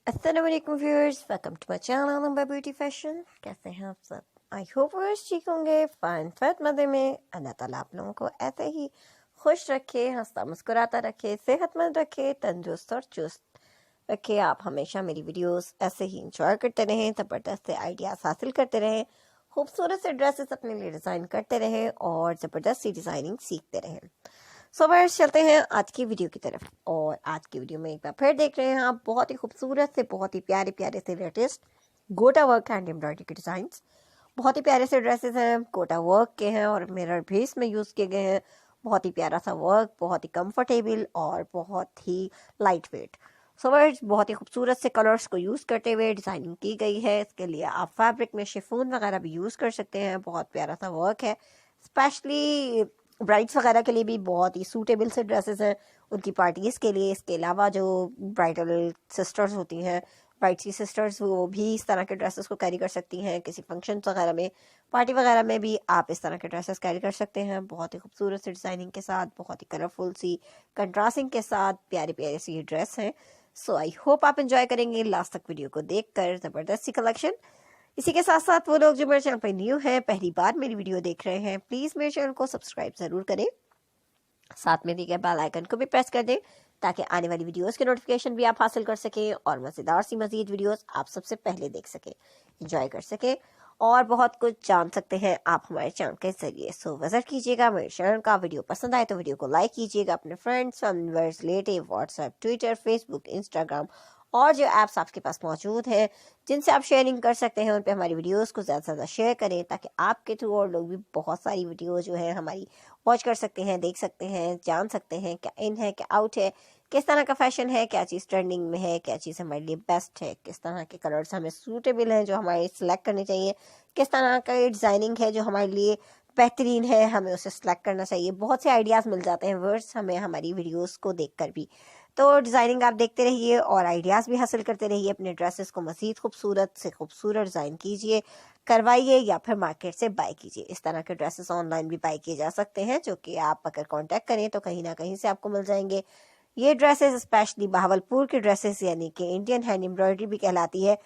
अस्सलाम वालेकुम viewers, welcome to my channel number beauty fashion. कैसे हैं आप सब? आई होप व्यूअर्स ठीक होंगे, फाइन फैट मदे में। अल्लाह ताला आप लोगों को ऐसे ही खुश रखे, हंसता मुस्कुराता रखे, सेहतमंद रखे, तंदुरुस्त और चुस्त रखे। आप हमेशा मेरी वीडियोस ऐसे ही इंजॉय करते रहें, ज़बरदस्त से आइडियाज़ हासिल करते रहें, खूबसूरत से ड्रेसेस अपने लिए डिज़ाइन करते रहें और ज़बरदस्त सी डिज़ाइनिंग सीखते रहें। सो बस चलते हैं आज की वीडियो की तरफ। और आज की वीडियो में एक बार फिर देख रहे हैं आप बहुत ही खूबसूरत से, बहुत ही प्यारे प्यारे से लेटेस्ट गोटा वर्क हैंड एम्ब्रॉयडरी के डिज़ाइंस। बहुत ही प्यारे से ड्रेसेस हैं, गोटा वर्क के हैं और मिरर भी इसमें यूज़ किए गए हैं। बहुत ही प्यारा सा वर्क, बहुत ही कंफर्टेबल और बहुत ही लाइट वेट। सो बस बहुत ही खूबसूरत से कलर्स को यूज़ करते हुए डिज़ाइनिंग की गई है। इसके लिए आप फैब्रिक में शिफॉन वगैरह भी यूज़ कर सकते हैं। बहुत प्यारा सा वर्क है, स्पेशली ब्राइड्स वगैरह के लिए भी बहुत ही सूटेबल से ड्रेसेस हैं, उनकी पार्टीज़ के लिए। इसके अलावा जो ब्राइडल सिस्टर्स होती हैं, ब्राइड्स की सिस्टर्स, वो भी इस तरह के ड्रेसेस को कैरी कर सकती हैं। किसी फंक्शन वगैरह में, पार्टी वगैरह में भी आप इस तरह के ड्रेसेस कैरी कर सकते हैं। बहुत ही खूबसूरत सी डिज़ाइनिंग के साथ, बहुत ही कलरफुल सी कंट्रास्टिंग के साथ प्यारे प्यारे सी ये ड्रेस हैं। सो आई होप आप इंजॉय करेंगे लास्ट तक वीडियो को देखकर। ज़बरदस्त सी कलेक्शन। इसी के साथ साथ वो लोग जो मेरे चैनल पर न्यू हैं, पहली बार मेरी वीडियो देख रहे हैं, प्लीज़ मेरे चैनल को सब्सक्राइब ज़रूर करें। साथ में दिए गए बेल आइकन को भी प्रेस कर दें ताकि आने वाली वीडियोस के नोटिफिकेशन भी आप हासिल कर सकें और मज़ेदार सी मज़ीद वीडियोस आप सबसे पहले देख सकें, एंजॉय कर सकें और बहुत कुछ जान सकते हैं आप हमारे चैनल के जरिए। सो विजिट कीजिएगा मेरे चैनल का। वीडियो पसंद आए तो वीडियो को लाइक कीजिएगा। अपने friends, families, relative, WhatsApp, Twitter, Facebook, Instagram और जो ऐप्स आपके पास मौजूद हैं जिनसे आप शेयरिंग कर सकते हैं, उन पे हमारी वीडियोस को ज़्यादा से ज़्यादा शेयर करें ताकि आपके थ्रू और लोग भी बहुत सारी वीडियो जो है हमारी वॉच कर सकते हैं, देख सकते हैं, जान सकते हैं क्या इन है, क्या आउट है, किस तरह का फैशन है, क्या चीज़ ट्रेंडिंग में है, क्या चीज़ हमारे लिए बेस्ट है, किस तरह के कलर्स हमें सूटेबल हैं जो हमारे सिलेक्ट करने चाहिए, किस तरह का डिज़ाइनिंग है जो हमारे लिए बेहतरीन है, हमें उसे सिलेक्ट करना चाहिए। बहुत से आइडियाज़ मिल जाते हैं वर्ड्स हमें हमारी वीडियोस को देखकर भी। तो डिज़ाइनिंग आप देखते रहिए और आइडियाज़ भी हासिल करते रहिए। अपने ड्रेसेस को मज़ीद खूबसूरत से खूबसूरत डिज़ाइन कीजिए, करवाइए या फिर मार्केट से बाय कीजिए। इस तरह के ड्रेसेस ऑनलाइन भी बाय किए जा सकते हैं जो कि आप अगर कांटेक्ट करें तो कहीं ना कहीं से आपको मिल जाएंगे। ये ड्रेसेस स्पेशली बहावलपुर की ड्रेसेस यानी कि इंडियन हैंड एम्ब्रॉयडरी भी कहलाती है।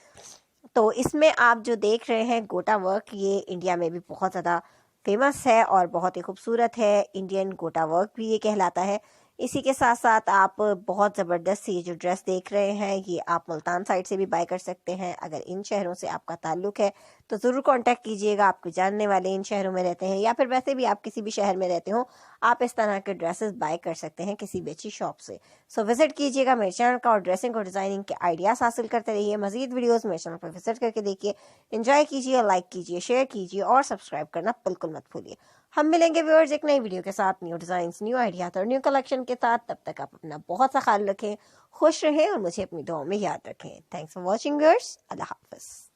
तो इसमें आप जो देख रहे हैं गोटा वर्क, ये इंडिया में भी बहुत ज़्यादा फेमस है और बहुत ही खूबसूरत है। इंडियन गोटा वर्क भी ये कहलाता है। इसी के साथ साथ आप बहुत ज़बरदस्त ये जो ड्रेस देख रहे हैं ये आप मुल्तान साइड से भी बाय कर सकते हैं। अगर इन शहरों से आपका ताल्लुक़ है तो ज़रूर कांटेक्ट कीजिएगा। आपके जानने वाले इन शहरों में रहते हैं या फिर वैसे भी आप किसी भी शहर में रहते हो, आप इस तरह के ड्रेसेस बाय कर सकते हैं किसी भी अच्छी शॉप से। सो विजिट कीजिएगा मेरे चैनल का और ड्रेसिंग और डिज़ाइनिंग के आइडियाज़ हासिल करते रहिए। मज़ीद वीडियोज़ मेरे चैनल पर विजिट करके देखिए, इंजॉय कीजिए, लाइक कीजिए, शेयर कीजिए और सब्सक्राइब करना बिल्कुल मत भूलिए। हम मिलेंगे व्यूअर्स एक नई वीडियो के साथ, न्यू डिज़ाइंस, न्यू आइडियाज और न्यू कलेक्शन के साथ। तब तक आप अपना बहुत सा ख्याल रखें, खुश रहें और मुझे अपनी दुआओं में याद रखें। Thanks for watching viewers. अल्लाह हाफ़िज़।